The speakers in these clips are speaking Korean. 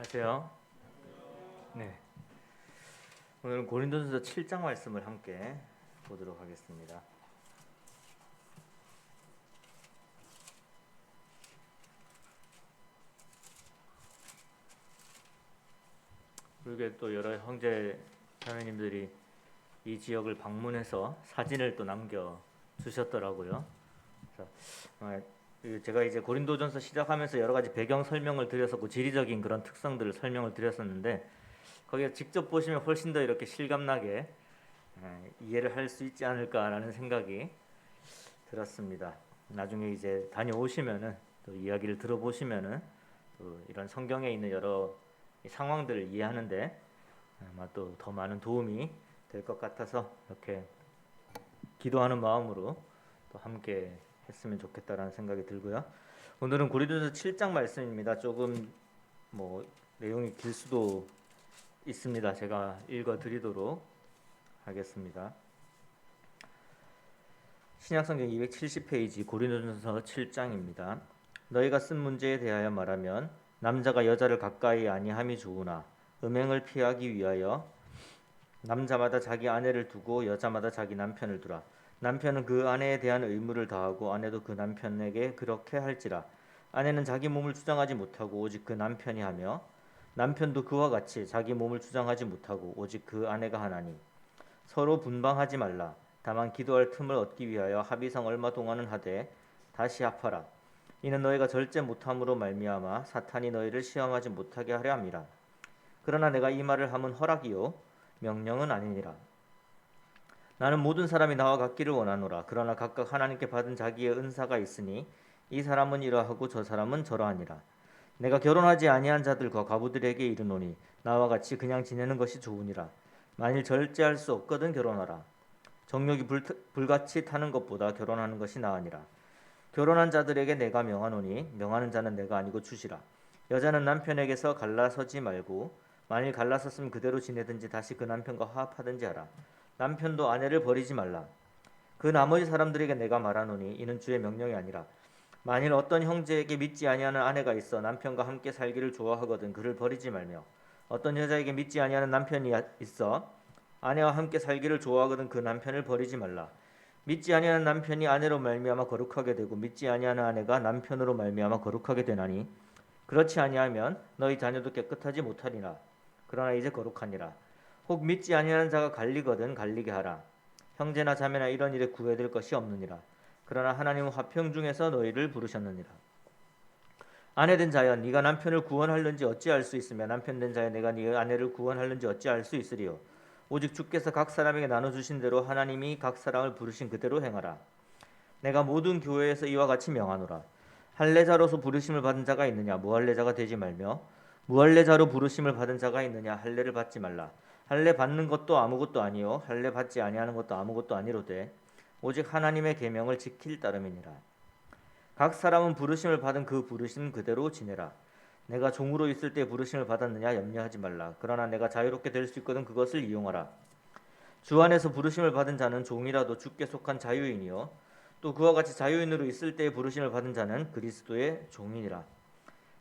안녕하세요. 네, 오늘은 고린도전서 7장 말씀을 함께 보도록 하겠습니다. 그리고 또 여러 형제 자매님들이 이 지역을 방문해서 사진을 또 남겨 주셨더라고요. 그래서 제가 이제 고린도전서 시작하면서 여러 가지 배경 설명을 드렸었고 지리적인 그런 특성들을 설명을 드렸었는데 거기에 직접 보시면 훨씬 더 이렇게 실감나게 이해를 할 수 있지 않을까라는 생각이 들었습니다. 나중에 이제 다녀오시면은 또 이야기를 들어보시면은 또 이런 성경에 있는 여러 상황들을 이해하는데 아마 또 더 많은 도움이 될 것 같아서 이렇게 기도하는 마음으로 또 함께 했으면 좋겠다라는 생각이 들고요. 오늘은 고린도전서 7장 말씀입니다. 조금 뭐 내용이 길 수도 있습니다. 제가 읽어 드리도록 하겠습니다. 신약성경 270페이지 고린도전서 7장입니다. 너희가 쓴 문제에 대하여 말하면 남자가 여자를 가까이 아니함이 좋으나 음행을 피하기 위하여 남자마다 자기 아내를 두고 여자마다 자기 남편을 두라. 남편은 그 아내에 대한 의무를 다하고 아내도 그 남편에게 그렇게 할지라. 아내는 자기 몸을 주장하지 못하고 오직 그 남편이 하며 남편도 그와 같이 자기 몸을 주장하지 못하고 오직 그 아내가 하나니 서로 분방하지 말라. 다만 기도할 틈을 얻기 위하여 합의상 얼마 동안은 하되 다시 합하라. 이는 너희가 절제 못함으로 말미암아 사탄이 너희를 시험하지 못하게 하려 함이라. 그러나 내가 이 말을 함은 허락이요 명령은 아니니라. 나는 모든 사람이 나와 같기를 원하노라. 그러나 각각 하나님께 받은 자기의 은사가 있으니 이 사람은 이러하고 저 사람은 저러하니라. 내가 결혼하지 아니한 자들과 과부들에게 이르노니 나와 같이 그냥 지내는 것이 좋으니라. 만일 절제할 수 없거든 결혼하라. 정욕이 불같이 타는 것보다 결혼하는 것이 나으니라. 결혼한 자들에게 내가 명하노니 명하는 자는 내가 아니고 주시라. 여자는 남편에게서 갈라서지 말고 만일 갈라섰으면 그대로 지내든지 다시 그 남편과 화합하든지 하라. 남편도 아내를 버리지 말라. 그 나머지 사람들에게 내가 말하노니 이는 주의 명령이 아니라 만일 어떤 형제에게 믿지 아니하는 아내가 있어 남편과 함께 살기를 좋아하거든 그를 버리지 말며 어떤 여자에게 믿지 아니하는 남편이 있어 아내와 함께 살기를 좋아하거든 그 남편을 버리지 말라. 믿지 아니하는 남편이 아내로 말미암아 거룩하게 되고 믿지 아니하는 아내가 남편으로 말미암아 거룩하게 되나니 그렇지 아니하면 너희 자녀도 깨끗하지 못하리라. 그러나 이제 거룩하니라. 혹 믿지 아니하는 자가 갈리거든 갈리게 하라. 형제나 자매나 이런 일에 구애될 것이 없느니라. 그러나 하나님은 화평 중에서 너희를 부르셨느니라. 아내된 자여 네가 남편을 구원하려는지 어찌할 수 있으며 남편된 자여 내가 네 아내를 구원하려는지 어찌할 수 있으리요. 오직 주께서 각 사람에게 나눠주신 대로 하나님이 각 사람을 부르신 그대로 행하라. 내가 모든 교회에서 이와 같이 명하노라. 할례자로서 부르심을 받은 자가 있느냐 무할례자가 되지 말며 무할례자로 부르심을 받은 자가 있느냐 할례를 받지 말라. 할례 받는 것도 아무것도 아니요 할례 받지 아니하는 것도 아무것도 아니로되 오직 하나님의 계명을 지킬 따름이니라. 각 사람은 부르심을 받은 그 부르심 그대로 지내라. 내가 종으로 있을 때 부르심을 받았느냐 염려하지 말라. 그러나 내가 자유롭게 될 수 있거든 그것을 이용하라. 주 안에서 부르심을 받은 자는 종이라도 주께 속한 자유인이요 또 그와 같이 자유인으로 있을 때에 부르심을 받은 자는 그리스도의 종이니라.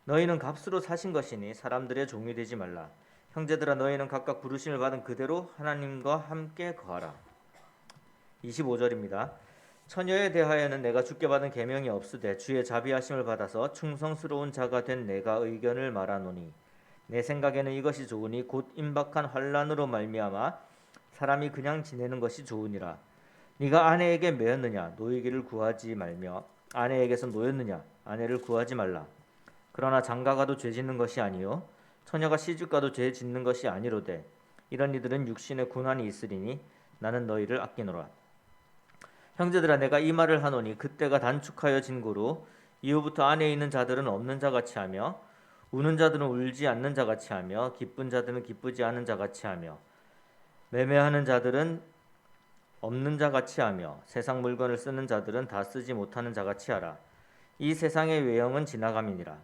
너희는 값으로 사신 것이니 사람들의 종이 되지 말라. 형제들아 너희는 각각 부르심을 받은 그대로 하나님과 함께 거하라. 25절입니다. 처녀에 대하여는 내가 주께 받은 계명이 없으되 주의 자비하심을 받아서 충성스러운 자가 된 내가 의견을 말하노니 내 생각에는 이것이 좋으니 곧 임박한 환난으로 말미암아 사람이 그냥 지내는 것이 좋으니라. 네가 아내에게 매였느냐 노이기를 구하지 말며 아내에게서 노였느냐 아내를 구하지 말라. 그러나 장가가도 죄 짓는 것이 아니요 처녀가 시집가도 죄 짓는 것이 아니로되 이런 이들은 육신의 고난이 있으리니 나는 너희를 아끼노라. 형제들아 내가 이 말을 하노니 그때가 단축하여 진고로 이후부터 안에 있는 자들은 없는 자같이 하며 우는 자들은 울지 않는 자같이 하며 기쁜 자들은 기쁘지 않은 자같이 하며 매매하는 자들은 없는 자같이 하며 세상 물건을 쓰는 자들은 다 쓰지 못하는 자같이 하라. 이 세상의 외형은 지나감이니라.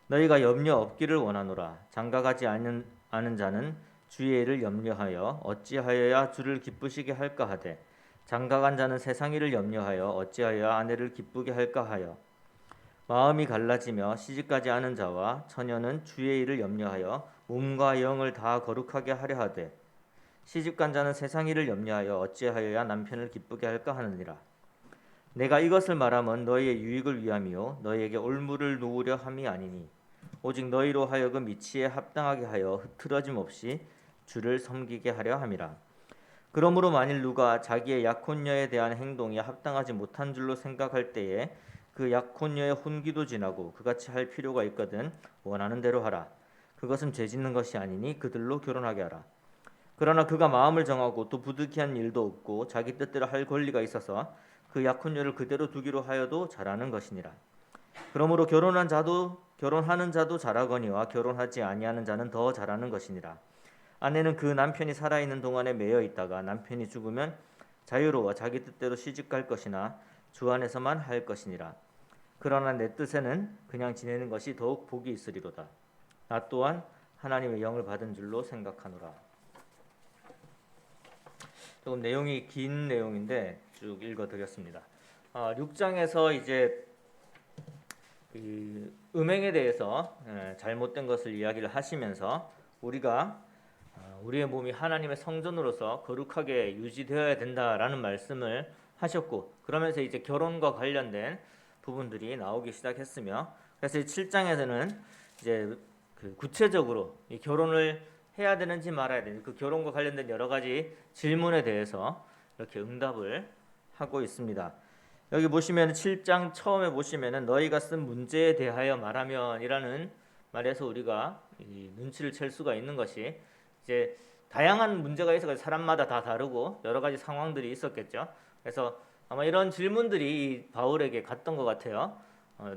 너희가 염려 없기를 원하노라. 장가가지 않은 자는 주의 일을 염려하여 어찌하여야 주를 기쁘시게 할까 하되 장가간 자는 세상 일을 염려하여 어찌하여 아내를 기쁘게 할까 하여 마음이 갈라지며 시집가지 않은 자와 처녀는 주의 일을 염려하여 몸과 영을 다 거룩하게 하려 하되 시집간 자는 세상 일을 염려하여 어찌하여야 남편을 기쁘게 할까 하느니라. 내가 이것을 말하면 너희의 유익을 위함이요 너희에게 올무를 놓으려 함이 아니니 오직 너희로 하여금 이치에 합당하게 하여 흐트러짐 없이 주를 섬기게 하려 함이라. 그러므로 만일 누가 자기의 약혼녀에 대한 행동이 합당하지 못한 줄로 생각할 때에 그 약혼녀의 혼기도 지나고 그같이 할 필요가 있거든 원하는 대로 하라. 그것은 죄짓는 것이 아니니 그들로 결혼하게 하라. 그러나 그가 마음을 정하고 또 부득이한 일도 없고 자기 뜻대로 할 권리가 있어서 그 약혼녀를 그대로 두기로 하여도 잘하는 것이니라. 그러므로 결혼하는 자도 잘하거니와 결혼하지 아니하는 자는 더 잘하는 것이니라. 아내는 그 남편이 살아있는 동안에 매여 있다가 남편이 죽으면 자유로워 자기 뜻대로 시집갈 것이나 주 안에서만 할 것이니라. 그러나 내 뜻에는 그냥 지내는 것이 더욱 복이 있으리로다. 나 또한 하나님의 영을 받은 줄로 생각하노라. 조금 내용이 긴 내용인데 쭉 읽어드렸습니다. 6장에서 이제 그 음행에 대해서 잘못된 것을 이야기를 하시면서 우리가 우리의 몸이 하나님의 성전으로서 거룩하게 유지되어야 된다라는 말씀을 하셨고, 그러면서 이제 결혼과 관련된 부분들이 나오기 시작했으며, 그래서 7장에서는 이제 그 구체적으로 이 결혼을 해야 되는지 말아야 되는지 그 결혼과 관련된 여러 가지 질문에 대해서 이렇게 응답을 하고 있습니다. 여기 보시면 7장 처음에 보시면은 너희가 쓴 문제에 대하여 말하면이라는 말에서 우리가 이 눈치를 챌 수가 있는 것이 이제 다양한 문제가 있어서 사람마다 다 다르고 여러 가지 상황들이 있었겠죠. 그래서 아마 이런 질문들이 바울에게 갔던 것 같아요.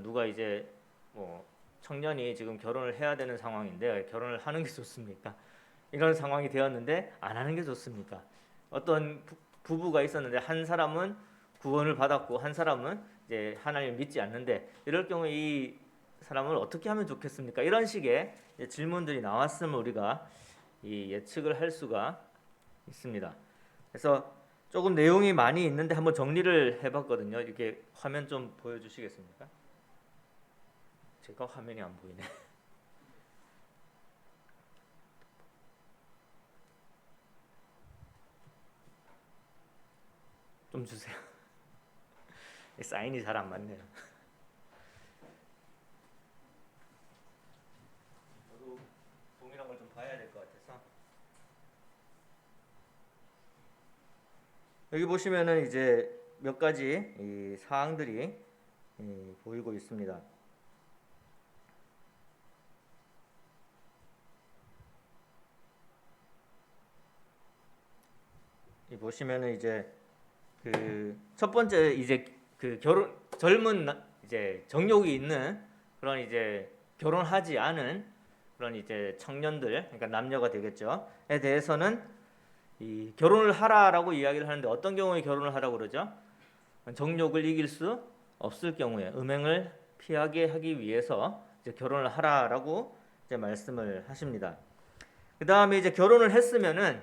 누가 이제 뭐 청년이 지금 결혼을 해야 되는 상황인데 결혼을 하는 게 좋습니까? 이런 상황이 되었는데 안 하는 게 좋습니까? 어떤 부부가 있었는데 한 사람은 구원을 받았고 한 사람은 이제 하나님을 믿지 않는데 이럴 경우에 이 사람을 어떻게 하면 좋겠습니까? 이런 식의 질문들이 나왔으면 우리가 이 예측을 할 수가 있습니다. 그래서 조금 내용이 많이 있는데 한번 정리를 해봤거든요. 이렇게 화면 좀 보여주시겠습니까? 제가 화면이 안 보이네. 좀 주세요. 사인이 잘 안 맞네요. 저도 동일한 걸 좀 봐야 될 것 같아서. 여기 보시면은 이제 몇 가지 이 사항들이 보이고 있습니다. 이 보시면은 이제 그 첫 번째 이제 그 젊은 이제 정욕이 있는 그런 이제 결혼하지 않은 그런 이제 청년들, 그러니까 남녀가 되겠죠.에 대해서는 이 결혼을 하라라고 이야기를 하는데 어떤 경우에 결혼을 하라고 그러죠? 정욕을 이길 수 없을 경우에 음행을 피하게 하기 위해서 이제 결혼을 하라라고 이제 말씀을 하십니다. 그 다음에 이제 결혼을 했으면은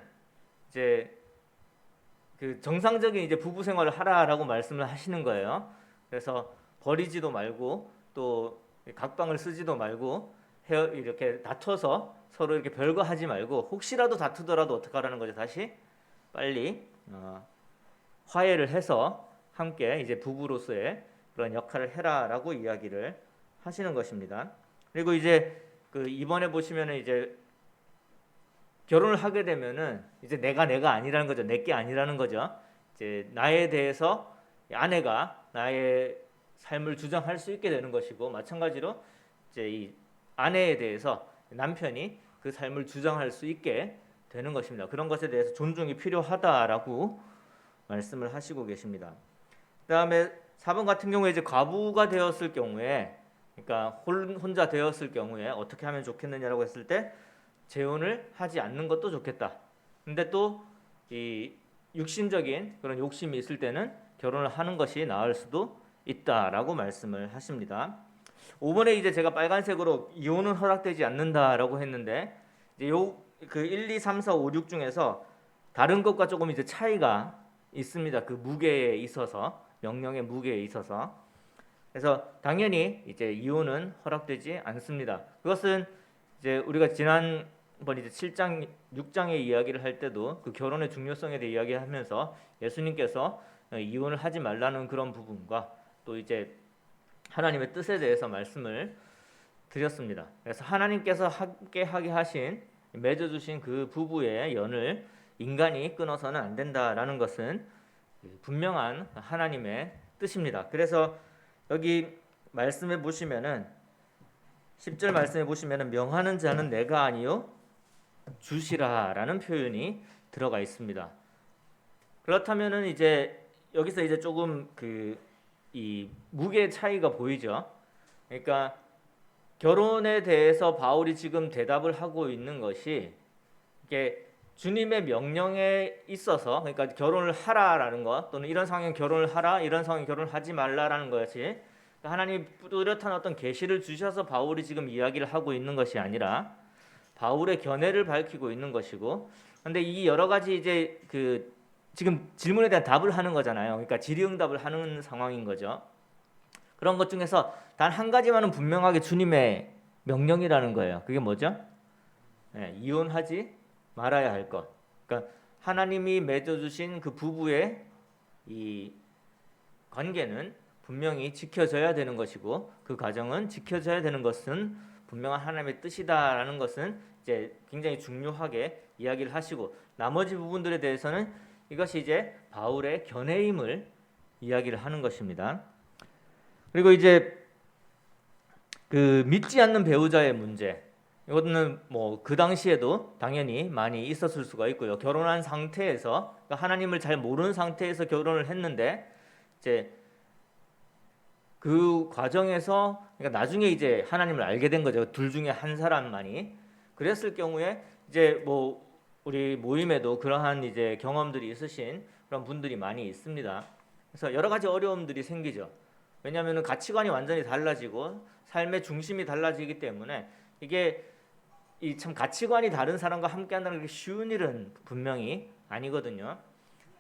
이제 그 정상적인 이제 부부 생활을 하라라고 말씀을 하시는 거예요. 그래서 버리지도 말고 또 각방을 쓰지도 말고 이렇게 다퉈서 서로 이렇게 별거 하지 말고 혹시라도 다투더라도 어떻게 하라는 거죠? 다시 빨리 화해를 해서 함께 이제 부부로서의 그런 역할을 해라라고 이야기를 하시는 것입니다. 그리고 이제 그 이번에 보시면은 이제 결혼을 하게 되면은 이제 내가 아니라는 거죠. 내게 아니라는 거죠. 이제 나에 대해서 아내가 나의 삶을 주장할 수 있게 되는 것이고 마찬가지로 이제 이 아내에 대해서 남편이 그 삶을 주장할 수 있게 되는 것입니다. 그런 것에 대해서 존중이 필요하다라고 말씀을 하시고 계십니다. 그다음에 4번 같은 경우에 이제 과부가 되었을 경우에 그러니까 혼자 되었을 경우에 어떻게 하면 좋겠느냐라고 했을 때 재혼을 하지 않는 것도 좋겠다. 근데 또 이 육신적인 그런 욕심이 있을 때는 결혼을 하는 것이 나을 수도 있다라고 말씀을 하십니다. 5번에 이제 제가 빨간색으로 이혼은 허락되지 않는다라고 했는데 이제 그 1, 2, 3, 4, 5, 6 중에서 다른 것과 조금 이제 차이가 있습니다. 그 무게에 있어서 명령의 무게에 있어서 그래서 당연히 이제 이혼은 허락되지 않습니다. 그것은 이제 우리가 지난번 이제 7장, 6장의 이야기를 할 때도 그 결혼의 중요성에 대해 이야기하면서 예수님께서 이혼을 하지 말라는 그런 부분과 또 이제 하나님의 뜻에 대해서 말씀을 드렸습니다. 그래서 하나님께서 함께 하게 하신 맺어 주신 그 부부의 연을 인간이 끊어서는 안 된다라는 것은 분명한 하나님의 뜻입니다. 그래서 여기 말씀해 보시면은 10절 말씀해 보시면은 명하는 자는 내가 아니요 주시라라는 표현이 들어가 있습니다. 그렇다면은 이제 여기서 이제 조금 이 무게 차이가 보이죠. 그러니까 결혼에 대해서 바울이 지금 대답을 하고 있는 것이 이게 주님의 명령에 있어서, 그러니까 결혼을 하라라는 것, 또는 이런 상황에 결혼을 하라, 이런 상황에 결혼을 하지 말라라는 것이 하나님이 뚜렷한 어떤 계시를 주셔서 바울이 지금 이야기를 하고 있는 것이 아니라 바울의 견해를 밝히고 있는 것이고, 근데 이 여러 가지 이제 지금 질문에 대한 답을 하는 거잖아요. 그러니까 질의응답을 하는 상황인 거죠. 그런 것 중에서 단 한 가지만은 분명하게 주님의 명령이라는 거예요. 그게 뭐죠? 이혼하지 말아야 할 것. 그러니까 하나님이 맺어주신 그 부부의 이 관계는 분명히 지켜져야 되는 것이고, 그 가정은 지켜져야 되는 것은 분명한 하나님의 뜻이다라는 것은 이제 굉장히 중요하게 이야기를 하시고, 나머지 부분들에 대해서는 이것이 이제 바울의 견해임을 이야기를 하는 것입니다. 그리고 이제 믿지 않는 배우자의 문제, 이거는 뭐 그 당시에도 당연히 많이 있었을 수가 있고요. 결혼한 상태에서, 그러니까 하나님을 잘 모르는 상태에서 결혼을 했는데 이제 그 과정에서, 그러니까 나중에 이제 하나님을 알게 된 거죠. 둘 중에 한 사람만이. 그랬을 경우에 이제 뭐 우리 모임에도 그러한 이제 경험들이 있으신 그런 분들이 많이 있습니다. 그래서 여러 가지 어려움들이 생기죠. 왜냐하면 가치관이 완전히 달라지고 삶의 중심이 달라지기 때문에 이게 참 가치관이 다른 사람과 함께한다는 게 쉬운 일은 분명히 아니거든요.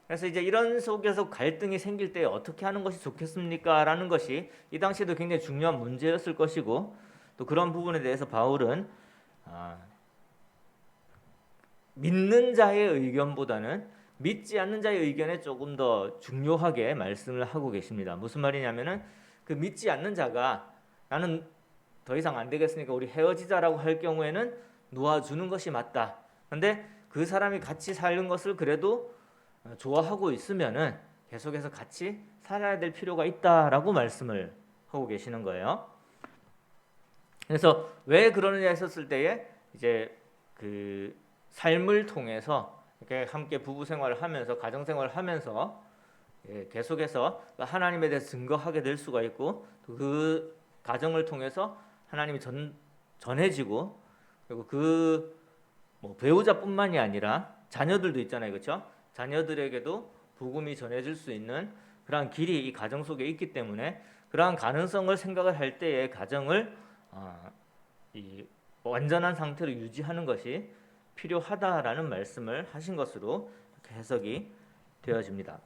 그래서 이제 이런 속에서 갈등이 생길 때 어떻게 하는 것이 좋겠습니까? 라는 것이 이 당시에도 굉장히 중요한 문제였을 것이고, 또 그런 부분에 대해서 바울은 믿는 자의 의견보다는 믿지 않는 자의 의견에 조금 더 중요하게 말씀을 하고 계십니다. 무슨 말이냐면은 믿지 않는 자가 나는 더 이상 안 되겠으니까 우리 헤어지자라고 할 경우에는 놓아주는 것이 맞다. 그런데 그 사람이 같이 사는 것을 그래도 좋아하고 있으면은 계속해서 같이 살아야 될 필요가 있다라고 말씀을 하고 계시는 거예요. 그래서 왜 그러느냐 했었을 때에 이제 삶을 통해서 이렇게 함께 부부 생활을 하면서 가정 생활을 하면서 계속해서 하나님에 대해 증거하게 될 수가 있고, 또 그 가정을 통해서 하나님이 전해지고, 그리고 뭐 배우자뿐만이 아니라 자녀들도 있잖아요, 그렇죠? 자녀들에게도 복음이 전해질 수 있는 그러한 길이 이 가정 속에 있기 때문에 그러한 가능성을 생각을 할 때에 가정을 이 완전한 상태로 유지하는 것이 필요하다라는 말씀을 하신 것으로 해석이 되어집니다.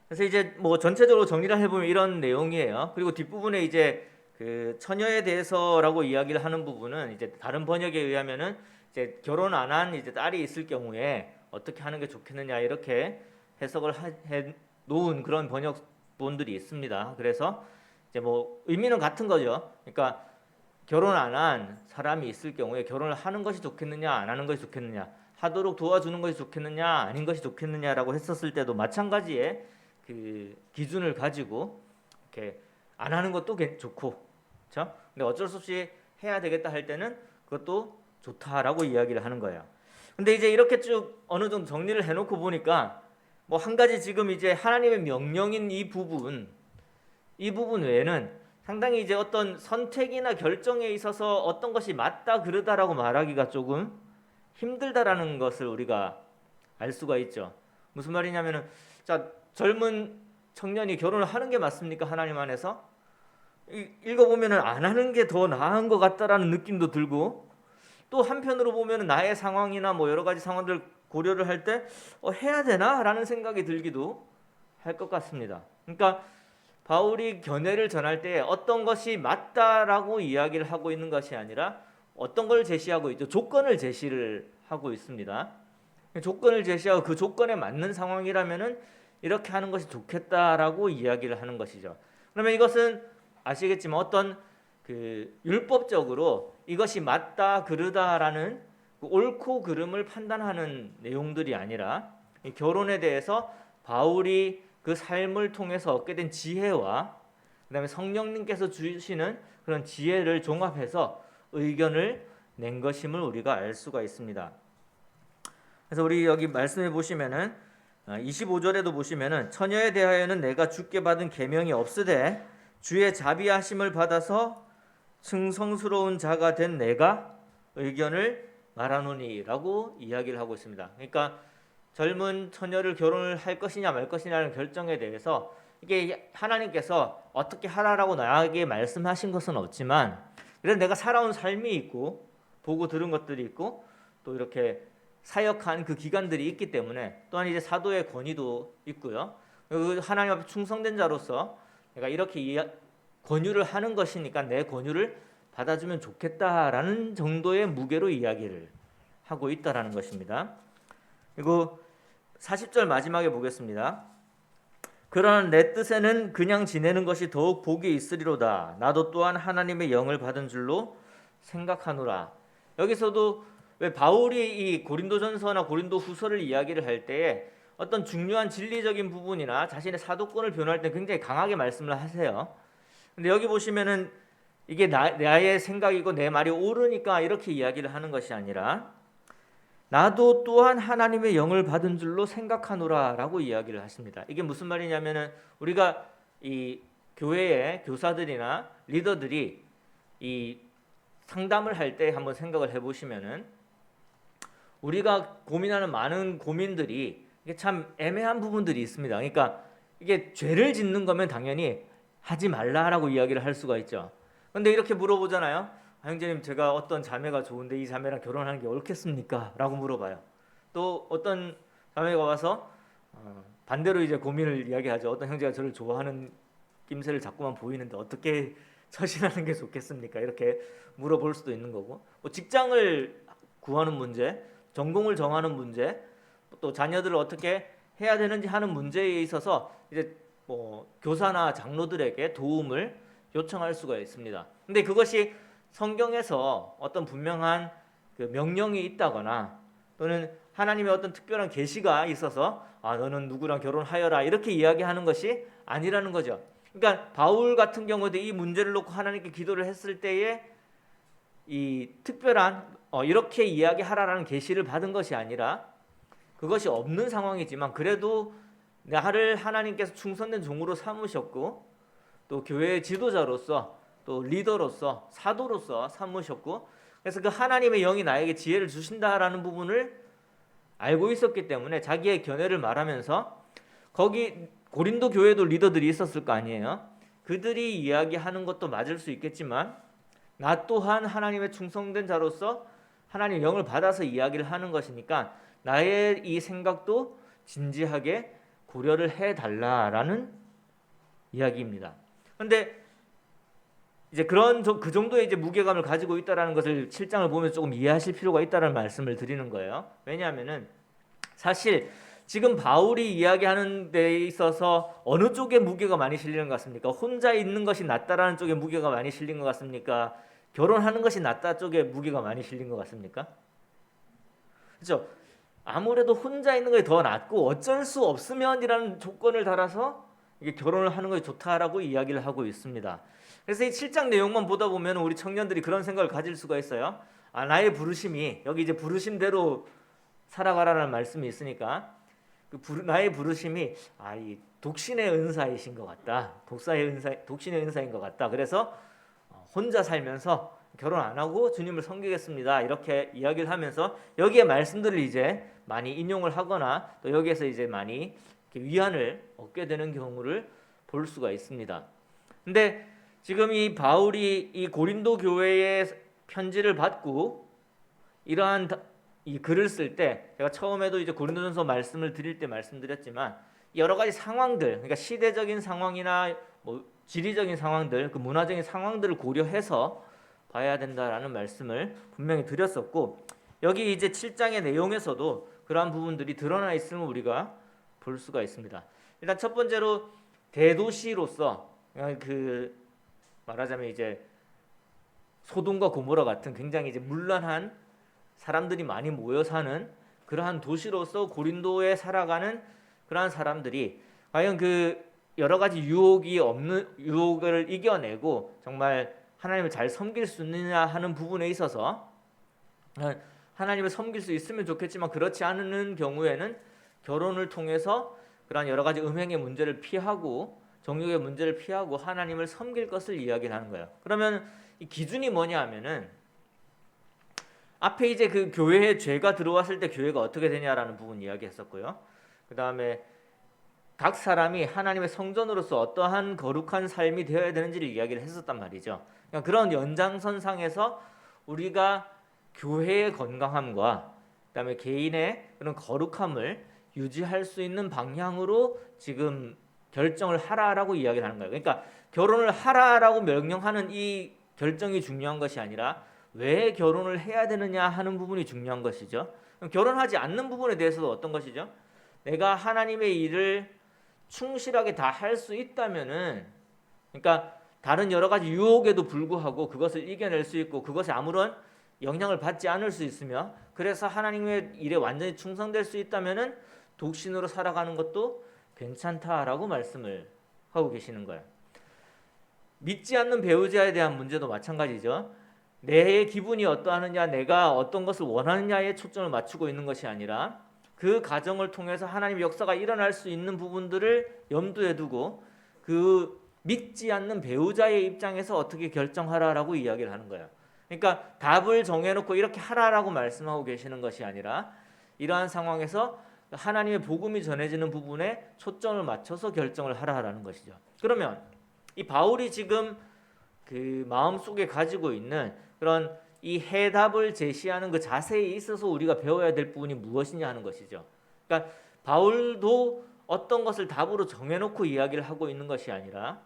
그래서 이제 뭐 전체적으로 정리를 해보면 이런 내용이에요. 그리고 뒷부분에 이제 처녀에 대해서라고 이야기를 하는 부분은 이제 다른 번역에 의하면은 이제 결혼 안 한 이제 딸이 있을 경우에 어떻게 하는 게 좋겠느냐 이렇게 해석을 해 놓은 그런 번역본들이 있습니다. 그래서 이제 뭐 의미는 같은 거죠. 그러니까 결혼 안 한 사람이 있을 경우에 결혼을 하는 것이 좋겠느냐 안 하는 것이 좋겠느냐, 하도록 도와주는 것이 좋겠느냐 아닌 것이 좋겠느냐라고 했었을 때도 마찬가지의 기준을 가지고 이렇게 안 하는 것도 좋고, 그렇죠? 근데 어쩔 수 없이 해야 되겠다 할 때는 그것도 좋다라고 이야기를 하는 거예요. 근데 이제 이렇게 쭉 어느 정도 정리를 해놓고 보니까 뭐 한 가지 지금 이제 하나님의 명령인 이 부분 외에는 상당히 이제 어떤 선택이나 결정에 있어서 어떤 것이 맞다 그르다라고 말하기가 조금 힘들다라는 것을 우리가 알 수가 있죠. 무슨 말이냐면은 자, 젊은 청년이 결혼을 하는 게 맞습니까? 하나님 안에서? 읽어보면은 안 하는 게 더 나은 것 같다라는 느낌도 들고, 또 한편으로 보면은 나의 상황이나 뭐 여러 가지 상황들 고려를 할 때 해야 되나? 라는 생각이 들기도 할 것 같습니다. 그러니까 바울이 견해를 전할 때 어떤 것이 맞다라고 이야기를 하고 있는 것이 아니라 어떤 걸 제시하고 있죠. 조건을 제시를 하고 있습니다. 조건을 제시하고 그 조건에 맞는 상황이라면은 이렇게 하는 것이 좋겠다라고 이야기를 하는 것이죠. 그러면 이것은 아시겠지만 어떤 그 율법적으로 이것이 맞다 그르다라는 그 옳고 그름을 판단하는 내용들이 아니라 이 결혼에 대해서 바울이 그 삶을 통해서 얻게 된 지혜와 그다음에 성령님께서 주시는 그런 지혜를 종합해서 의견을 낸 것임을 우리가 알 수가 있습니다. 그래서 우리 여기 말씀해 보시면은 25절에도 보시면은 처녀에 대하여는 내가 주께 받은 계명이 없으되 주의 자비하심을 받아서 충성스러운 자가 된 내가 의견을 말하노니라고 이야기를 하고 있습니다. 그러니까 젊은 처녀를 결혼을 할 것이냐 말 것이냐는 결정에 대해서 이게 하나님께서 어떻게 하라라고 나에게 말씀하신 것은 없지만 그래서 내가 살아온 삶이 있고 보고 들은 것들이 있고 또 이렇게 사역한 그 기간들이 있기 때문에 또한 이제 사도의 권위도 있고요. 하나님 앞에 충성된 자로서 내가 이렇게 권유를 하는 것이니까 내 권유를 받아주면 좋겠다라는 정도의 무게로 이야기를 하고 있다라는 것입니다. 그리고 40절 마지막에 보겠습니다. 그러나 내 뜻에는 그냥 지내는 것이 더욱 복이 있으리로다. 나도 또한 하나님의 영을 받은 줄로 생각하노라. 여기서도 왜 바울이 이 고린도전서나 고린도후서를 이야기를 할 때에 어떤 중요한 진리적인 부분이나 자신의 사도권을 변호할 때 굉장히 강하게 말씀을 하세요. 근데 여기 보시면은 이게 나의 생각이고 내 말이 옳으니까 이렇게 이야기를 하는 것이 아니라 나도 또한 하나님의 영을 받은 줄로 생각하노라라고 이야기를 하십니다. 이게 무슨 말이냐면은 우리가 이 교회의 교사들이나 리더들이 이 상담을 할 때 한번 생각을 해보시면은 우리가 고민하는 많은 고민들이 이게 참 애매한 부분들이 있습니다. 그러니까 이게 죄를 짓는 거면 당연히 하지 말라라고 이야기를 할 수가 있죠. 그런데 이렇게 물어보잖아요. 형제님, 제가 어떤 자매가 좋은데 이 자매랑 결혼하는 게 옳겠습니까? 라고 물어봐요. 또 어떤 자매가 와서 반대로 이제 고민을 이야기하죠. 어떤 형제가 저를 좋아하는 낌새를 자꾸만 보이는데 어떻게 처신하는 게 좋겠습니까? 이렇게 물어볼 수도 있는 거고, 뭐 직장을 구하는 문제, 전공을 정하는 문제, 또 자녀들을 어떻게 해야 되는지 하는 문제에 있어서 이제 뭐 교사나 장로들에게 도움을 요청할 수가 있습니다. 근데 그것이 성경에서 어떤 분명한 그 명령이 있다거나 또는 하나님의 어떤 특별한 계시가 있어서 너는 누구랑 결혼하여라 이렇게 이야기하는 것이 아니라는 거죠. 그러니까 바울 같은 경우도 이 문제를 놓고 하나님께 기도를 했을 때에 이 특별한 이렇게 이야기하라라는 계시를 받은 것이 아니라 그것이 없는 상황이지만 그래도 나를 하나님께서 충성된 종으로 삼으셨고 또 교회의 지도자로서 또 리더로서 사도로서 삼으셨고 그래서 그 하나님의 영이 나에게 지혜를 주신다라는 부분을 알고 있었기 때문에 자기의 견해를 말하면서 거기 고린도 교회도 리더들이 있었을 거 아니에요. 그들이 이야기하는 것도 맞을 수 있겠지만 나 또한 하나님의 충성된 자로서 하나님의 영을 받아서 이야기를 하는 것이니까 나의 이 생각도 진지하게 고려를 해달라라는 이야기입니다. 그런데 이제 그 정도의 이제 무게감을 가지고 있다라는 것을 7장을 보면서 조금 이해하실 필요가 있다는 말씀을 드리는 거예요. 왜냐하면은 사실 지금 바울이 이야기하는 데 있어서 어느 쪽에 무게가 많이 실리는 것 같습니까? 혼자 있는 것이 낫다라는 쪽에 무게가 많이 실린 것 같습니까? 결혼하는 것이 낫다 쪽에 무게가 많이 실린 것 같습니까? 그렇죠? 아무래도 혼자 있는 것이 더 낫고 어쩔 수 없으면이라는 조건을 달아서 이게 결혼을 하는 것이 좋다라고 이야기를 하고 있습니다. 그래서 이 7장 내용만 보다 보면 우리 청년들이 그런 생각을 가질 수가 있어요. 나의 부르심이 여기 이제 부르심대로 살아가라는 말씀이 있으니까 나의 부르심이 이 독신의 은사이신 것 같다. 독신의 은사인 것 같다. 그래서 혼자 살면서 결혼 안 하고 주님을 섬기겠습니다. 이렇게 이야기를 하면서 여기에 말씀들을 이제 많이 인용을 하거나 또 여기에서 이제 많이 위안을 얻게 되는 경우를 볼 수가 있습니다. 근데 지금 이 바울이 이 고린도 교회의 편지를 받고 이러한 이 글을 쓸 때 제가 처음에도 이제 고린도전서 말씀을 드릴 때 말씀드렸지만 여러 가지 상황들, 그러니까 시대적인 상황이나 뭐 지리적인 상황들, 그 문화적인 상황들을 고려해서 봐야 된다라는 말씀을 분명히 드렸었고, 여기 이제 7장의 내용에서도 그러한 부분들이 드러나 있음을 우리가 볼 수가 있습니다. 일단 첫 번째로 대도시로서 그 말하자면 이제 소돔과 고모라 같은 굉장히 이제 문란한 사람들이 많이 모여 사는 그러한 도시로서 고린도에 살아가는 그러한 사람들이 과연 그 여러 가지 유혹을 이겨내고 정말 하나님을 잘 섬길 수 있느냐 하는 부분에 있어서 하나님을 섬길 수 있으면 좋겠지만 그렇지 않은 경우에는 결혼을 통해서 그러한 여러 가지 음행의 문제를 피하고 정욕의 문제를 피하고 하나님을 섬길 것을 이야기하는 거예요. 그러면 이 기준이 뭐냐 하면은 앞에 이제 그 교회에 죄가 들어왔을 때 교회가 어떻게 되냐라는 부분 이야기했었고요. 그 다음에 각 사람이 하나님의 성전으로서 어떠한 거룩한 삶이 되어야 되는지를 이야기를 했었단 말이죠. 그러니까 그런 연장선상에서 우리가 교회의 건강함과 그다음에 개인의 그런 거룩함을 유지할 수 있는 방향으로 지금 결정을 하라라고 이야기를 하는 거예요. 그러니까 결혼을 하라라고 명령하는 이 결정이 중요한 것이 아니라 왜 결혼을 해야 되느냐 하는 부분이 중요한 것이죠. 결혼하지 않는 부분에 대해서도 어떤 것이죠? 내가 하나님의 일을 충실하게 다 할 수 있다면은, 그러니까 다른 여러 가지 유혹에도 불구하고 그것을 이겨낼 수 있고 그것에 아무런 영향을 받지 않을 수 있으며 그래서 하나님의 일에 완전히 충성될 수 있다면은 독신으로 살아가는 것도 괜찮다라고 말씀을 하고 계시는 거예요. 믿지 않는 배우자에 대한 문제도 마찬가지죠. 내 기분이 어떠하느냐, 내가 어떤 것을 원하느냐에 초점을 맞추고 있는 것이 아니라 그 가정을 통해서 하나님의 역사가 일어날 수 있는 부분들을 염두에 두고 그 믿지 않는 배우자의 입장에서 어떻게 결정하라라고 이야기를 하는 거예요. 그러니까 답을 정해놓고 이렇게 하라라고 말씀하고 계시는 것이 아니라 이러한 상황에서 하나님의 복음이 전해지는 부분에 초점을 맞춰서 결정을 하라라는 것이죠. 그러면 이 바울이 지금 그 마음속에 가지고 있는 그런 이 해답을 제시하는 그 자세에 있어서 우리가 배워야 될 부분이 무엇이냐 하는 것이죠. 그러니까 바울도 어떤 것을 답으로 정해놓고 이야기를 하고 있는 것이 아니라,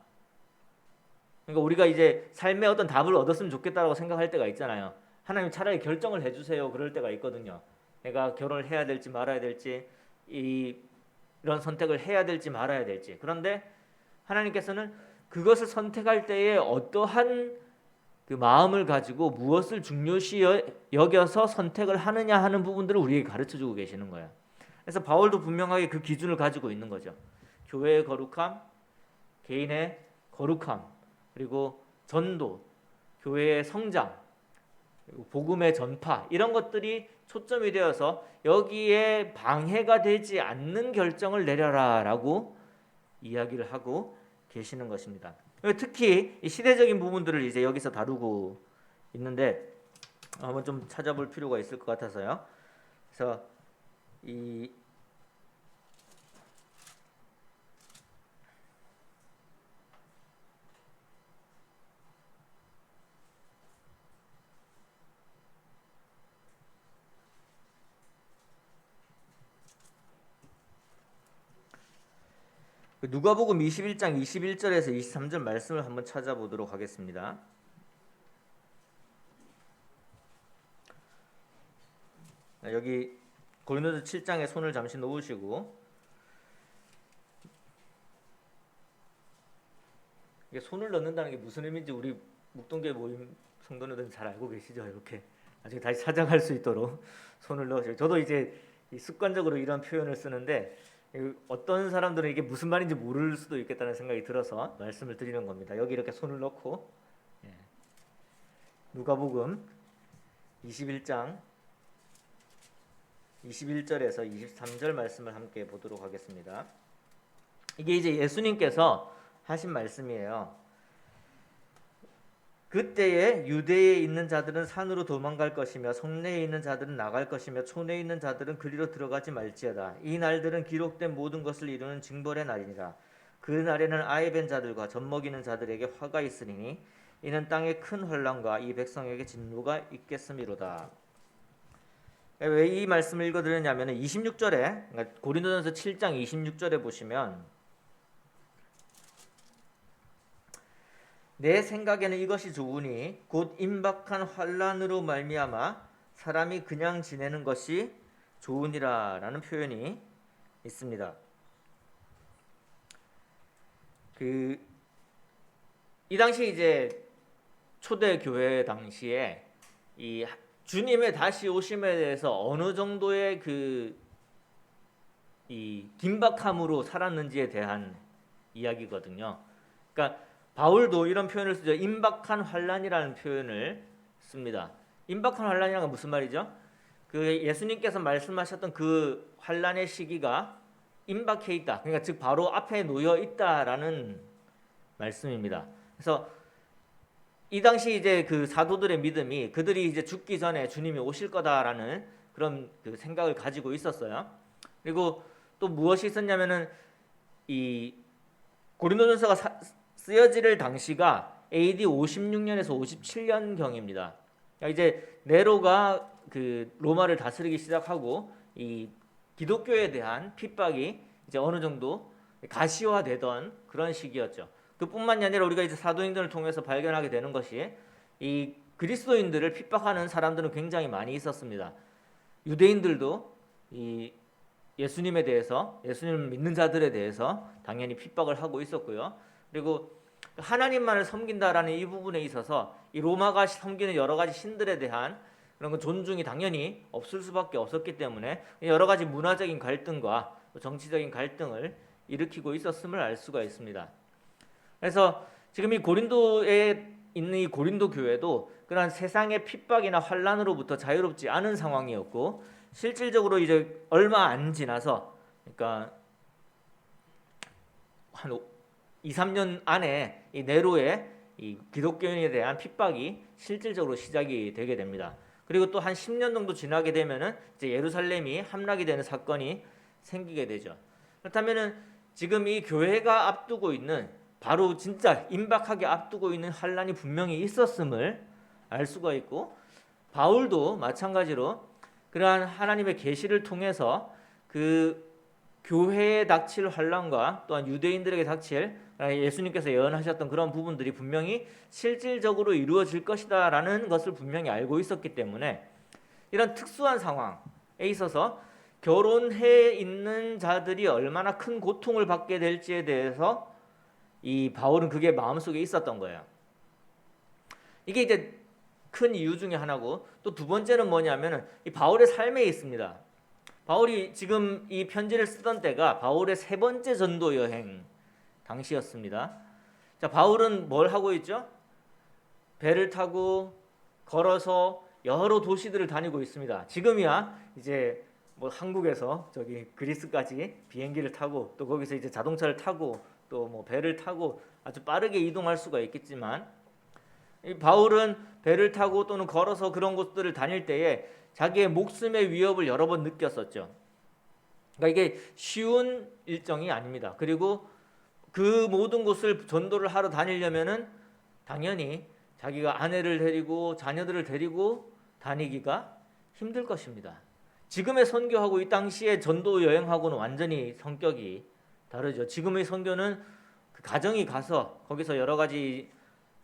그러니까 우리가 이제 삶에 어떤 답을 얻었으면 좋겠다라고 생각할 때가 있잖아요. 하나님 차라리 결정을 해주세요. 그럴 때가 있거든요. 내가 결혼을 해야 될지 말아야 될지, 이런 선택을 해야 될지 말아야 될지. 그런데 하나님께서는 그것을 선택할 때에 어떠한 그 마음을 가지고 무엇을 중요시 여겨서 선택을 하느냐 하는 부분들을 우리에게 가르쳐주고 계시는 거예요. 그래서 바울도 분명하게 그 기준을 가지고 있는 거죠. 교회의 거룩함, 개인의 거룩함, 그리고 전도, 교회의 성장, 그리고 복음의 전파, 이런 것들이 초점이 되어서 여기에 방해가 되지 않는 결정을 내려라라고 이야기를 하고 계시는 것입니다. 특히 이 시대적인 부분들을 이제 여기서 다루고 있는데 한번 좀 찾아볼 필요가 있을 것 같아서요. 그래서 이 누가복음 21장 21절에서 23절 말씀을 한번 찾아보도록 하겠습니다. 여기 고린도서 7장에 손을 잠시 놓으시고, 이게 손을 넣는다는 게 무슨 의미인지 우리 묵동교회 모임 성도님들은 잘 알고 계시죠? 이렇게 나중에 다시 찾아갈 수 있도록 손을 넣으시고, 저도 이제 습관적으로 이런 표현을 쓰는데 어떤 사람들은 이게 무슨 말인지 모를 수도 있겠다는 생각이 들어서 말씀을 드리는 겁니다. 여기 이렇게 손을 넣고 누가복음 21장 21절에서 23절 말씀을 함께 보도록 하겠습니다. 이게 이제 예수님께서 하신 말씀이에요. 그때에 유대에 있는 자들은 산으로 도망갈 것이며 성내에 있는 자들은 나갈 것이며 촌에 있는 자들은 그리로 들어가지 말지어다. 이 날들은 기록된 모든 것을 이루는 징벌의 날이니라. 그 날에는 아이벤 자들과 젖먹이는 자들에게 화가 있으리니 이는 땅에 큰 환난과 이 백성에게 진노가 있겠음이로다. 왜 이 말씀을 읽어드렸냐면 26절에, 그러니까 고린도전서 7장 26절에 보시면 내 생각에는 이것이 좋으니 곧 임박한 환난으로 말미암아 사람이 그냥 지내는 것이 좋으니라라는 표현이 있습니다. 이 당시 이제 초대 교회 당시에 이 주님의 다시 오심에 대해서 어느 정도의 이 긴박함으로 살았는지에 대한 이야기거든요. 그러니까 바울도 이런 표현을 쓰죠. 임박한 환난이라는 표현을 씁니다. 임박한 환난이란 건 무슨 말이죠? 예수님께서 말씀하셨던 그 환난의 시기가 임박해 있다. 그러니까 즉 바로 앞에 놓여 있다라는 말씀입니다. 그래서 이 당시 이제 그 사도들의 믿음이 그들이 이제 죽기 전에 주님이 오실 거다라는 그런 생각을 가지고 있었어요. 그리고 또 무엇이 있었냐면은 이 고린도전서가 쓰여질 당시가 AD 56년에서 57년 경입니다. 그러니까 이제 네로가 로마를 다스리기 시작하고 이 기독교에 대한 핍박이 이제 어느 정도 가시화되던 그런 시기였죠. 그뿐만이 아니라 우리가 이제 사도행전을 통해서 발견하게 되는 것이 이 그리스도인들을 핍박하는 사람들은 굉장히 많이 있었습니다. 유대인들도 이 예수님에 대해서, 예수님을 믿는 자들에 대해서 당연히 핍박을 하고 있었고요. 그리고 하나님만을 섬긴다라는 이 부분에 있어서 이 로마가 섬기는 여러 가지 신들에 대한 그런 존중이 당연히 없을 수밖에 없었기 때문에 여러 가지 문화적인 갈등과 정치적인 갈등을 일으키고 있었음을 알 수가 있습니다. 그래서 지금 이 고린도에 있는 이 고린도 교회도 그러한 세상의 핍박이나 환난으로부터 자유롭지 않은 상황이었고, 실질적으로 이제 얼마 안 지나서, 그러니까 한 2, 3년 안에 이 네로의 이 기독교인에 대한 핍박이 실질적으로 시작이 되게 됩니다. 그리고 또 한 10년 정도 지나게 되면은 이제 예루살렘이 함락이 되는 사건이 생기게 되죠. 그렇다면은 지금 이 교회가 앞두고 있는 바로 진짜 임박하게 앞두고 있는 환란이 분명히 있었음을 알 수가 있고, 바울도 마찬가지로 그러한 하나님의 계시를 통해서 그 교회에 닥칠 환란과 또한 유대인들에게 닥칠 예수님께서 예언하셨던 그런 부분들이 분명히 실질적으로 이루어질 것이다라는 것을 분명히 알고 있었기 때문에 이런 특수한 상황에 있어서 결혼해 있는 자들이 얼마나 큰 고통을 받게 될지에 대해서 이 바울은 그게 마음속에 있었던 거예요. 이게 이제 큰 이유 중에 하나고, 또 두 번째는 뭐냐면은 이 바울의 삶에 있습니다. 바울이 지금 이 편지를 쓰던 때가 바울의 세 번째 전도 여행 당시였습니다. 자, 바울은 뭘 하고 있죠? 배를 타고 걸어서 여러 도시들을 다니고 있습니다. 지금이야 이제 뭐 한국에서 저기 그리스까지 비행기를 타고 또 거기서 이제 자동차를 타고 또 뭐 배를 타고 아주 빠르게 이동할 수가 있겠지만, 이 바울은 배를 타고 또는 걸어서 그런 곳들을 다닐 때에 자기의 목숨의 위협을 여러 번 느꼈었죠. 그러니까 이게 쉬운 일정이 아닙니다. 그리고 그 모든 곳을 전도를 하러 다니려면은 당연히 자기가 아내를 데리고 자녀들을 데리고 다니기가 힘들 것입니다. 지금의 선교하고 이 당시의 전도 여행하고는 완전히 성격이 다르죠. 지금의 선교는 그 가정이 가서 거기서 여러 가지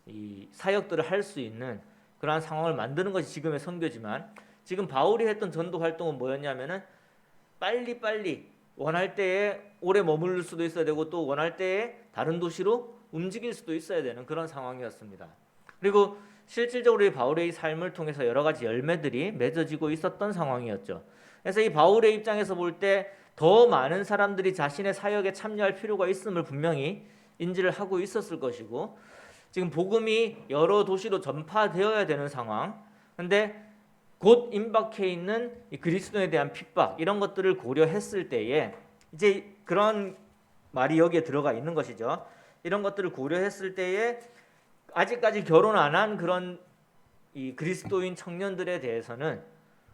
이 사역들을 할 수 있는 그러한 상황을 만드는 것이 지금의 선교지만, 지금 바울이 했던 전도 활동은 뭐였냐면은 빨리빨리 원할 때에 오래 머무를 수도 있어야 되고 또 원할 때에 다른 도시로 움직일 수도 있어야 되는 그런 상황이었습니다. 그리고 실질적으로 이 바울의 삶을 통해서 여러 가지 열매들이 맺어지고 있었던 상황이었죠. 그래서 이 바울의 입장에서 볼 때 더 많은 사람들이 자신의 사역에 참여할 필요가 있음을 분명히 인지를 하고 있었을 것이고, 지금 복음이 여러 도시로 전파되어야 되는 상황, 근데 곧 임박해 있는 이 그리스도에 대한 핍박, 이런 것들을 고려했을 때에 이제 그런 말이 여기에 들어가 있는 것이죠. 이런 것들을 고려했을 때에 아직까지 결혼 안 한 그런 이 그리스도인 청년들에 대해서는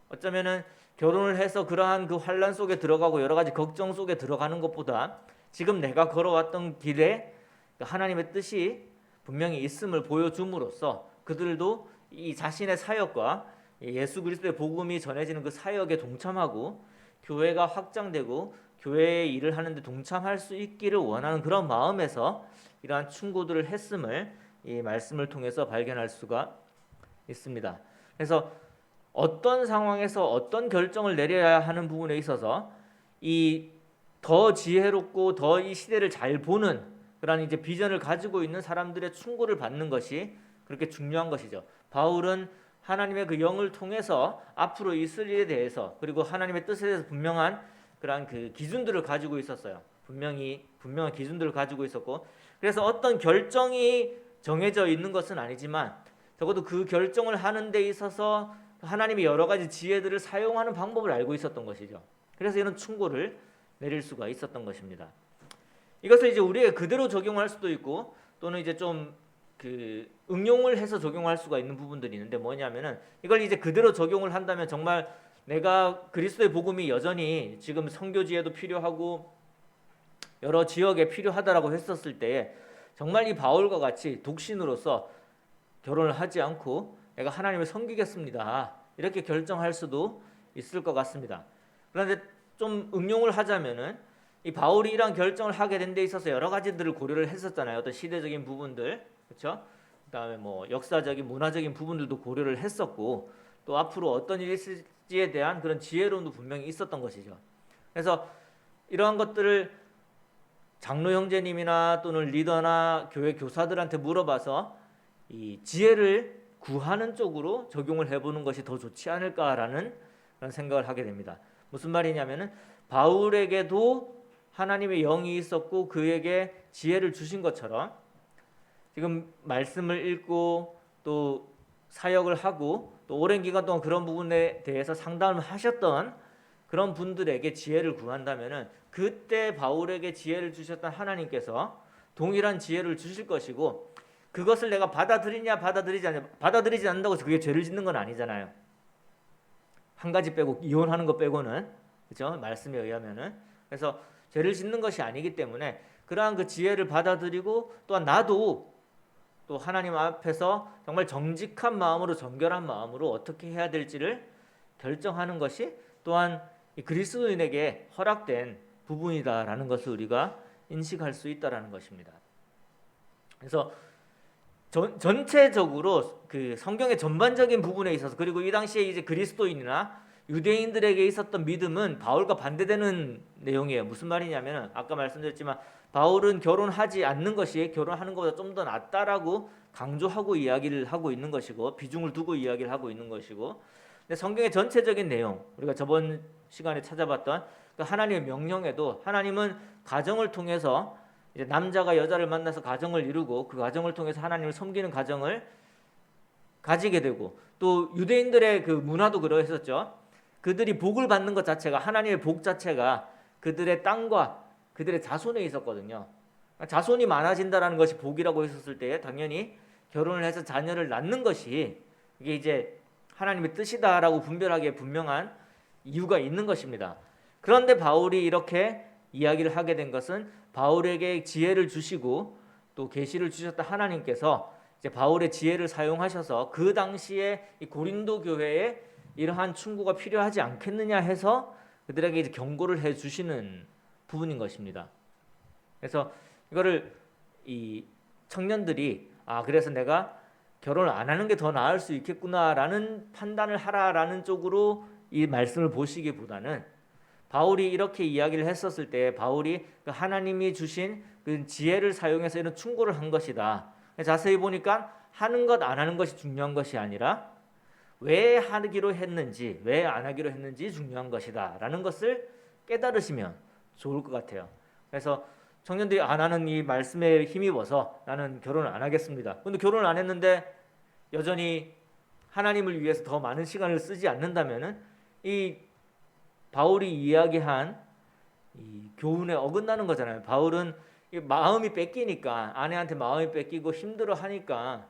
어쩌면은 결혼을 해서 그러한 그 환란 속에 들어가고 여러 가지 걱정 속에 들어가는 것보다 지금 내가 걸어왔던 길에 하나님의 뜻이 분명히 있음을 보여줌으로써 그들도 이 자신의 사역과 예수 그리스도의 복음이 전해지는 그 사역에 동참하고 교회가 확장되고 교회의 일을 하는데 동참할 수 있기를 원하는 그런 마음에서 이러한 충고들을 했음을 이 말씀을 통해서 발견할 수가 있습니다. 그래서 어떤 상황에서 어떤 결정을 내려야 하는 부분에 있어서 이 더 지혜롭고 더 이 시대를 잘 보는 그런 이제 비전을 가지고 있는 사람들의 충고를 받는 것이 그렇게 중요한 것이죠. 바울은 하나님의 그 영을 통해서 앞으로 있을 일에 대해서 그리고 하나님의 뜻에 대해서 분명한 그런 그 기준들을 가지고 있었어요. 분명한 기준들을 가지고 있었고, 그래서 어떤 결정이 정해져 있는 것은 아니지만 적어도 그 결정을 하는 데 있어서 하나님의 여러 가지 지혜들을 사용하는 방법을 알고 있었던 것이죠. 그래서 이런 충고를 내릴 수가 있었던 것입니다. 이것을 이제 우리에게 그대로 적용할 수도 있고 또는 이제 좀 그 응용을 해서 적용할 수가 있는 부분들이 있는데, 뭐냐면은 이걸 이제 그대로 적용을 한다면 정말 내가 그리스도의 복음이 여전히 지금 선교지에도 필요하고 여러 지역에 필요하다라고 했었을 때에 정말 이 바울과 같이 독신으로서 결혼을 하지 않고 내가 하나님을 섬기겠습니다 이렇게 결정할 수도 있을 것 같습니다. 그런데 좀 응용을 하자면은 이 바울이 이런 결정을 하게 된 데 있어서 여러 가지들을 고려를 했었잖아요. 어떤 시대적인 부분들, 그렇죠? 그다음에 뭐 역사적인 문화적인 부분들도 고려를 했었고 또 앞으로 어떤 일이 있을지에 대한 그런 지혜로움도 분명히 있었던 것이죠. 그래서 이러한 것들을 장로 형제님이나 또는 리더나 교회 교사들한테 물어봐서 이 지혜를 구하는 쪽으로 적용을 해보는 것이 더 좋지 않을까라는 그런 생각을 하게 됩니다. 무슨 말이냐면은 바울에게도 하나님의 영이 있었고 그에게 지혜를 주신 것처럼 지금 말씀을 읽고 또 사역을 하고 또 오랜 기간 동안 그런 부분에 대해서 상담을 하셨던 그런 분들에게 지혜를 구한다면은 그때 바울에게 지혜를 주셨던 하나님께서 동일한 지혜를 주실 것이고, 그것을 내가 받아들이냐 받아들이지 않는다고 해서 그게 죄를 짓는 건 아니잖아요. 한 가지 빼고 이혼하는 것 빼고는, 그렇죠? 말씀에 의하면은. 그래서 죄를 짓는 것이 아니기 때문에 그러한 그 지혜를 받아들이고 또한 나도 또 하나님 앞에서 정말 정직한 마음으로 정결한 마음으로 어떻게 해야 될지를 결정하는 것이 또한 이 그리스도인에게 허락된 부분이다라는 것을 우리가 인식할 수 있다라는 것입니다. 그래서 전체적으로 그 성경의 전반적인 부분에 있어서, 그리고 이 당시에 이제 그리스도인이나 유대인들에게 있었던 믿음은 바울과 반대되는 내용이에요. 무슨 말이냐면 아까 말씀드렸지만 바울은 결혼하지 않는 것이 결혼하는 것보다 좀 더 낫다라고 강조하고 이야기를 하고 있는 것이고 비중을 두고 이야기를 하고 있는 것이고, 근데 성경의 전체적인 내용, 우리가 저번 시간에 찾아봤던 그 하나님의 명령에도 하나님은 가정을 통해서 이제 남자가 여자를 만나서 가정을 이루고 그 가정을 통해서 하나님을 섬기는 가정을 가지게 되고, 또 유대인들의 그 문화도 그러했었죠. 그들이 복을 받는 것 자체가, 하나님의 복 자체가 그들의 땅과 그들의 자손에 있었거든요. 자손이 많아진다라는 것이 복이라고 했었을 때에 당연히 결혼을 해서 자녀를 낳는 것이 이게 이제 하나님의 뜻이다라고 분별하기에 분명한 이유가 있는 것입니다. 그런데 바울이 이렇게 이야기를 하게 된 것은 바울에게 지혜를 주시고 또 계시를 주셨던 하나님께서 이제 바울의 지혜를 사용하셔서 그 당시에 이 고린도 교회에 이러한 충고가 필요하지 않겠느냐 해서 그들에게 이제 경고를 해 주시는 부분인 것입니다. 그래서 이거를 이 청년들이 그래서 내가 결혼을 안 하는 게 더 나을 수 있겠구나라는 판단을 하라라는 쪽으로 이 말씀을 보시기보다는 바울이 이렇게 이야기를 했었을 때 바울이 그 하나님이 주신 그 지혜를 사용해서 이런 충고를 한 것이다. 자세히 보니까 하는 것 안 하는 것이 중요한 것이 아니라 왜 하기로 했는지 왜 안 하기로 했는지 중요한 것이다 라는 것을 깨달으시면 좋을 것 같아요. 그래서 청년들이 나는 이 말씀에 힘입어서 나는 결혼을 안 하겠습니다. 근데 결혼을 안 했는데 여전히 하나님을 위해서 더 많은 시간을 쓰지 않는다면은 이 바울이 이야기한 이 교훈에 어긋나는 거잖아요. 바울은 마음이 뺏기니까, 아내한테 마음이 뺏기고 힘들어하니까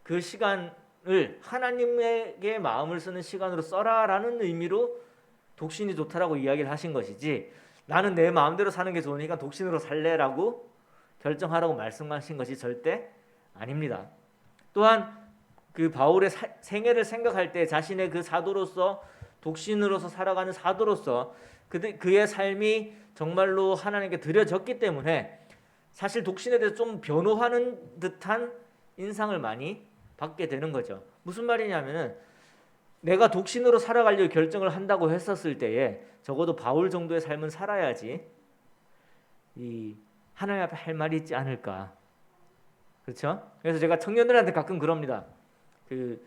그 시간을 하나님에게 마음을 쓰는 시간으로 써라라는 의미로 독신이 좋다라고 이야기를 하신 것이지, 나는 내 마음대로 사는 게 좋으니까 독신으로 살래라고 결정하라고 말씀하신 것이 절대 아닙니다. 또한 그 바울의 생애를 생각할 때 자신의 그 사도로서 독신으로서 살아가는 사도로서 그의 삶이 정말로 하나님께 드려졌기 때문에 사실 독신에 대해서 좀 변호하는 듯한 인상을 많이 받게 되는 거죠. 무슨 말이냐면은 내가 독신으로 살아가려고 결정을 한다고 했었을 때에 적어도 바울 정도의 삶은 살아야지 이 하나님 앞에 할 말이 있지 않을까. 그렇죠? 그래서 제가 청년들한테 가끔 그럽니다. 그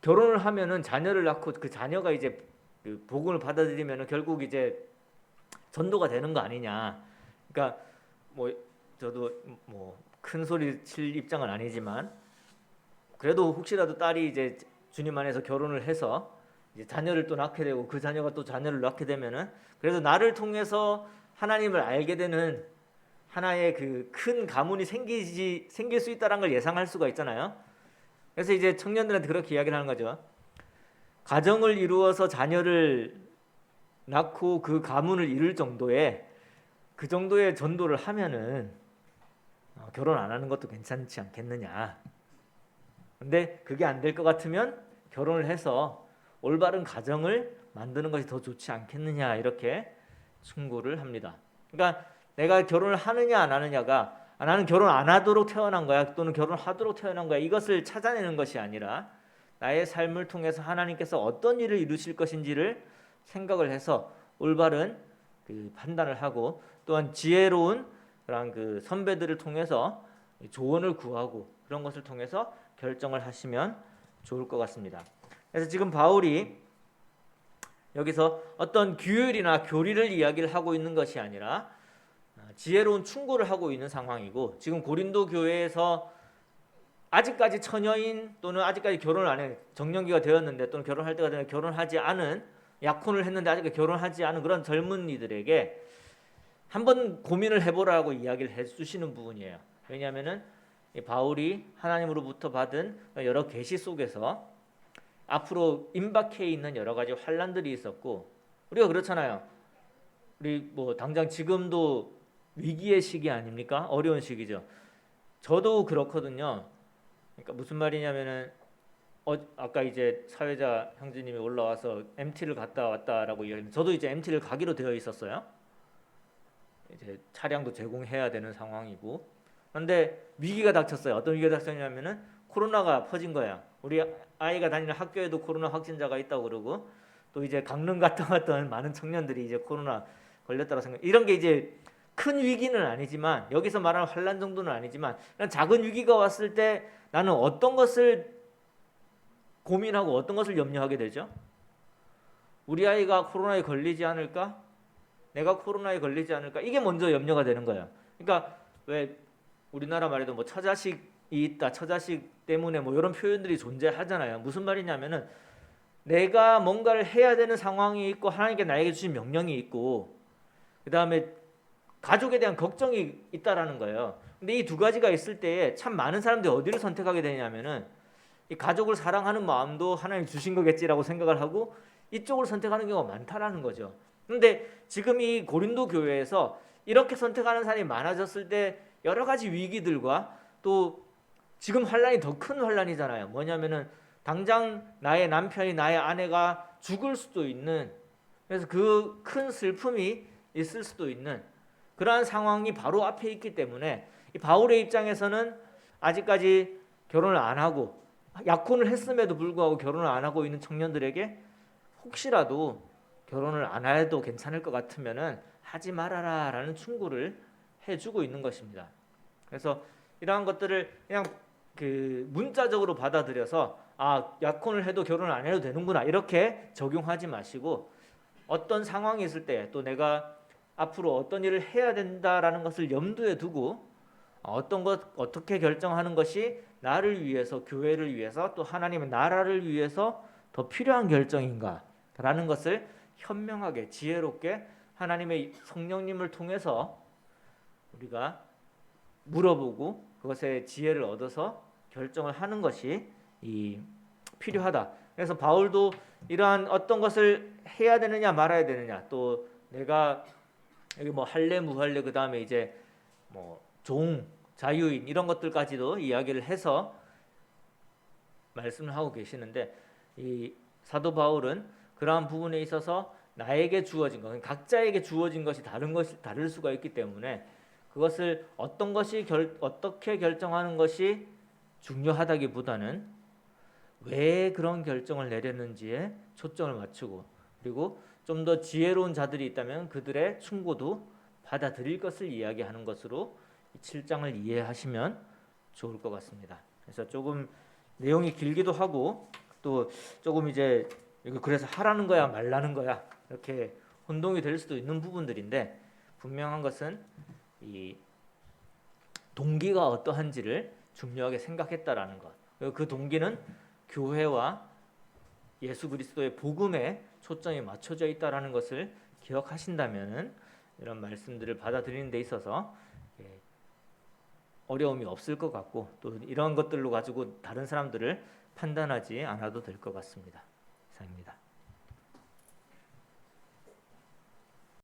결혼을 하면은 자녀를 낳고 그 자녀가 이제 그 복음을 받아들이면은 결국 이제 전도가 되는 거 아니냐. 그러니까 뭐 저도 뭐 큰 소리 칠 입장은 아니지만 그래도 혹시라도 딸이 이제 주님 안에서 결혼을 해서 이제 자녀를 또 낳게 되고 그 자녀가 또 자녀를 낳게 되면은 그래도 나를 통해서 하나님을 알게 되는 하나의 그 큰 가문이 생길 수 있다는 걸 예상할 수가 있잖아요. 그래서 이제 청년들한테 그렇게 이야기를 하는 거죠. 가정을 이루어서 자녀를 낳고 그 가문을 이룰 정도의 그 정도의 전도를 하면은 결혼 안 하는 것도 괜찮지 않겠느냐. 근데 그게 안 될 것 같으면 결혼을 해서 올바른 가정을 만드는 것이 더 좋지 않겠느냐 이렇게 충고를 합니다. 그러니까 내가 결혼을 하느냐 안 하느냐가 나는 결혼 안 하도록 태어난 거야 또는 결혼하도록 태어난 거야 이것을 찾아내는 것이 아니라 나의 삶을 통해서 하나님께서 어떤 일을 이루실 것인지를 생각을 해서 올바른 그 판단을 하고 또한 지혜로운 그런 그 선배들을 통해서 조언을 구하고 그런 것을 통해서 결정을 하시면 좋을 것 같습니다. 그래서 지금 바울이 여기서 어떤 규율이나 교리를 이야기를 하고 있는 것이 아니라 지혜로운 충고를 하고 있는 상황이고 지금 고린도 교회에서 아직까지 처녀인 또는 아직까지 결혼을 안 해 정년기가 되었는데 또는 결혼할 때가 되면 결혼하지 않은 약혼을 했는데 아직 결혼하지 않은 그런 젊은이들에게 한번 고민을 해보라고 이야기를 해주시는 부분이에요. 왜냐하면은 바울이 하나님으로부터 받은 여러 계시 속에서 앞으로 임박해 있는 여러 가지 환란들이 있었고 우리가 그렇잖아요. 우리 뭐 당장 지금도 위기의 시기 아닙니까? 어려운 시기죠. 저도 그렇거든요. 그러니까 무슨 말이냐면은 아까 이제 사회자 형제님이 올라와서 MT를 갔다 왔다라고 이야기했는데 저도 이제 MT를 가기로 되어 있었어요. 이제 차량도 제공해야 되는 상황이고 그런데 위기가 닥쳤어요. 어떤 위기가 닥쳤냐면은 코로나가 퍼진 거야. 우리 아이가 다니는 학교에도 코로나 확진자가 있다고 그러고 또 이제 강릉 갔다 왔던 많은 청년들이 이제 코로나 걸렸다고 생각. 이런 게 이제 큰 위기는 아니지만 여기서 말하는 환란 정도는 아니지만 작은 위기가 왔을 때 나는 어떤 것을 고민하고 어떤 것을 염려하게 되죠? 우리 아이가 코로나에 걸리지 않을까? 내가 코로나에 걸리지 않을까? 이게 먼저 염려가 되는 거야. 그러니까 왜 우리나라 말에도 뭐 처자식이 있다, 처자식 때문에 뭐 이런 표현들이 존재하잖아요. 무슨 말이냐면은 내가 뭔가를 해야 되는 상황이 있고 하나님께 나에게 주신 명령이 있고 그 다음에 가족에 대한 걱정이 있다라는 거예요. 근데 이 두 가지가 있을 때에 참 많은 사람들이 어디를 선택하게 되냐면은 이 가족을 사랑하는 마음도 하나님 주신 거겠지라고 생각을 하고 이쪽을 선택하는 경우가 많다라는 거죠. 그런데 지금 이 고린도 교회에서 이렇게 선택하는 사람이 많아졌을 때 여러 가지 위기들과 또 지금 환란이 더 큰 환란이잖아요. 뭐냐면은 당장 나의 남편이 나의 아내가 죽을 수도 있는 그래서 그 큰 슬픔이 있을 수도 있는 그러한 상황이 바로 앞에 있기 때문에 이 바울의 입장에서는 아직까지 결혼을 안 하고 약혼을 했음에도 불구하고 결혼을 안 하고 있는 청년들에게 혹시라도 결혼을 안 해도 괜찮을 것 같으면은 하지 말아라라는 충고를 해주고 있는 것입니다. 그래서 이러한 것들을 그냥 그 문자적으로 받아들여서 약혼을 해도 결혼을 안 해도 되는구나 이렇게 적용하지 마시고 어떤 상황이 있을 때 또 내가 앞으로 어떤 일을 해야 된다라는 것을 염두에 두고 어떻게 결정하는 것이 나를 위해서 교회를 위해서 또 하나님의 나라를 위해서 더 필요한 결정인가라는 것을 현명하게 지혜롭게 하나님의 성령님을 통해서 우리가 물어보고 그것에 지혜를 얻어서 결정을 하는 것이 필요하다. 그래서 바울도 이러한 어떤 것을 해야 되느냐 말아야 되느냐 또 내가 여기 뭐 할례 무할례 그 다음에 이제 뭐 종 자유인 이런 것들까지도 이야기를 해서 말씀을 하고 계시는데 이 사도 바울은 그러한 부분에 있어서 나에게 주어진 것, 각자에게 주어진 것이 다를 수가 있기 때문에 그것을 어떤 것이 어떻게 결정하는 것이 중요하다기보다는 왜 그런 결정을 내렸는지에 초점을 맞추고, 그리고 좀 더 지혜로운 자들이 있다면 그들의 충고도 받아들일 것을 이야기하는 것으로 7장을 이해하시면 좋을 것 같습니다. 그래서 조금 내용이 길기도 하고 또 조금 이제 이거 그래서 하라는 거야 말라는 거야 이렇게 혼동이 될 수도 있는 부분들인데, 분명한 것은 이 동기가 어떠한지를 중요하게 생각했다라는 것. 그리고 그 동기는 교회와 예수 그리스도의 복음에 초점이 맞춰져 있다라는 것을 기억하신다면은 이런 말씀들을 받아들이는 데 있어서 어려움이 없을 것 같고, 또 이런 것들로 가지고 다른 사람들을 판단하지 않아도 될 것 같습니다. 이상입니다.